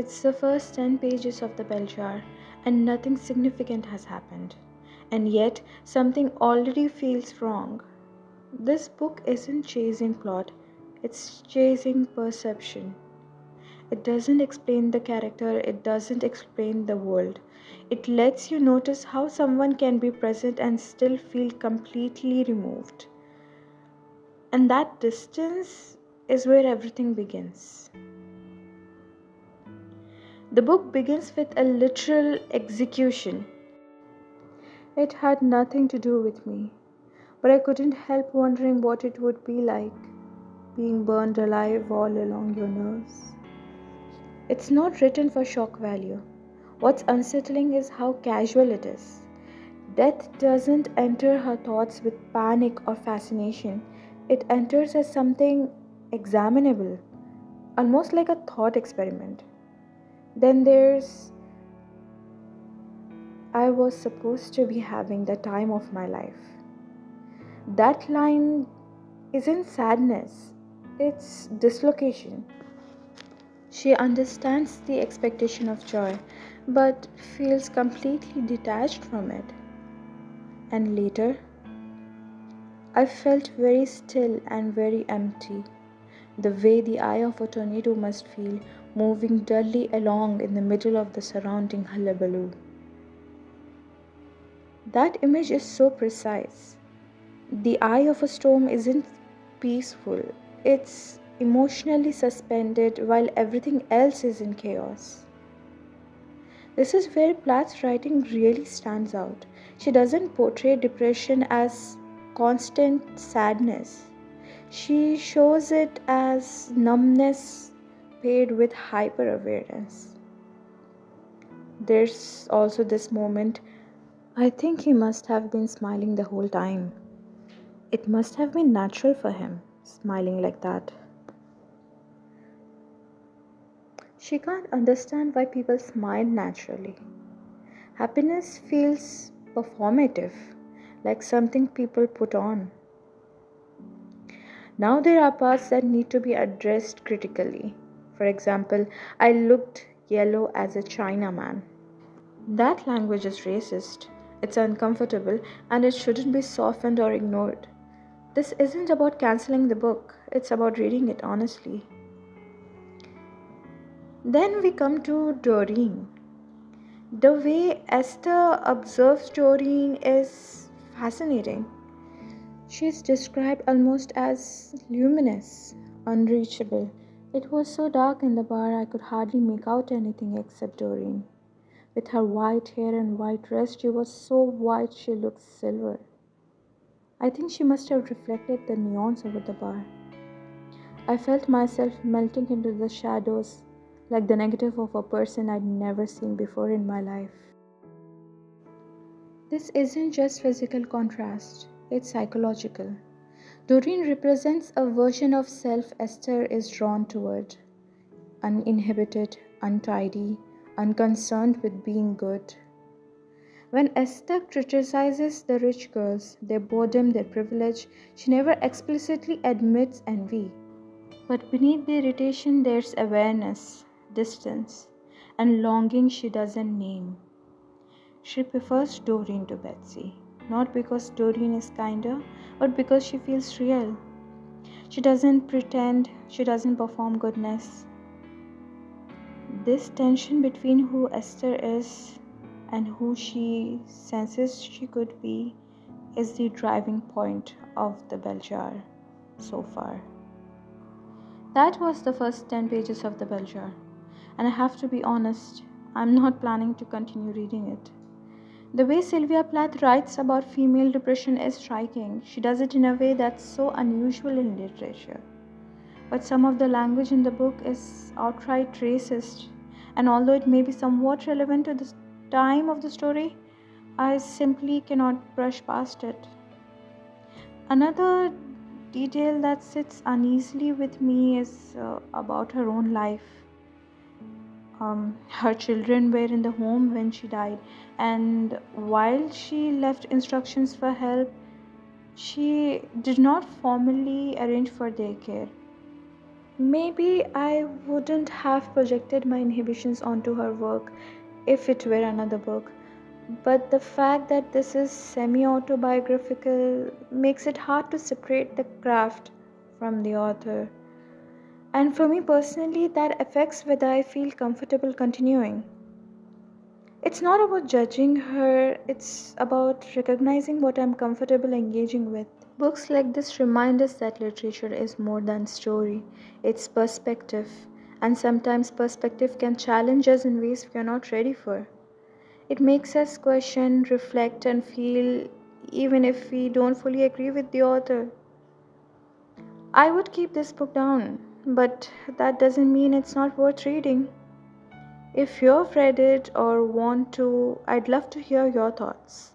It's the first 10 pages of the bell jar, and nothing significant has happened. And yet, something already feels wrong. This book isn't chasing plot, it's chasing perception. It doesn't explain the character, it doesn't explain the world. It lets you notice how someone can be present and still feel completely removed. And that distance is where everything begins. The book begins with a literal execution. It had nothing to do with me, but I couldn't help wondering what it would be like, being burned alive all along your nerves. It's not written for shock value. What's unsettling is how casual it is. Death doesn't enter her thoughts with panic or fascination. It enters as something examinable, almost like a thought experiment. Then there's, I was supposed to be having the time of my life. That line isn't sadness, it's dislocation. She understands the expectation of joy, but feels completely detached from it. And later, I felt very still and very empty, the way the eye of a tornado must feel, moving dully along in the middle of the surrounding hullabaloo. That image is so precise. The eye of a storm isn't peaceful, it's emotionally suspended while everything else is in chaos. This is where Plath's writing really stands out. She doesn't portray depression as constant sadness. She shows it as numbness paired with hyper awareness. There's also this moment. I think he must have been smiling the whole time. It must have been natural for him, smiling like that. She can't understand why people smile naturally. Happiness feels performative, like something people put on. Now there are parts that need to be addressed critically. For example, I looked yellow as a Chinaman. That language is racist. It's uncomfortable and it shouldn't be softened or ignored. This isn't about canceling the book, it's about reading it honestly. Then we come to Doreen. The way Esther observes Doreen is fascinating. She is described almost as luminous, unreachable. It was so dark in the bar I could hardly make out anything except Doreen. With her white hair and white dress, she was so white she looked silver. I think she must have reflected the neons over the bar. I felt myself melting into the shadows, like the negative of a person I'd never seen before in my life. This isn't just physical contrast, it's psychological. Doreen represents a version of self Esther is drawn toward, uninhibited, untidy, unconcerned with being good. When Esther criticizes the rich girls, their boredom, their privilege, she never explicitly admits envy. But beneath the irritation, there's awareness, distance, and longing she doesn't name. She prefers Doreen to Betsy, not because Doreen is kinder, but because she feels real. She doesn't pretend, she doesn't perform goodness. This tension between who Esther is and who she senses she could be is the driving point of the bell jar so far. That was the first 10 pages of the bell jar, and I have to be honest, I'm not planning to continue reading it. The way Sylvia Plath writes about female depression is striking. She does it in a way that's so unusual in literature. But some of the language in the book is outright racist, and although it may be somewhat relevant to the time of the story, I simply cannot brush past it. Another detail that sits uneasily with me is about her own life. Her children were in the home when she died, and while she left instructions for help, she did not formally arrange for their care. Maybe I wouldn't have projected my inhibitions onto her work if it were another book, but the fact that this is semi autobiographical makes it hard to separate the craft from the author. And for me personally, that affects whether I feel comfortable continuing. It's not about judging her, it's about recognizing what I'm comfortable engaging with. Books like this remind us that literature is more than story, it's perspective, and sometimes perspective can challenge us in ways we are not ready for. It makes us question, reflect, and feel even if we don't fully agree with the author. I would keep this book down, but that doesn't mean it's not worth reading. If you've read it or want to, I'd love to hear your thoughts.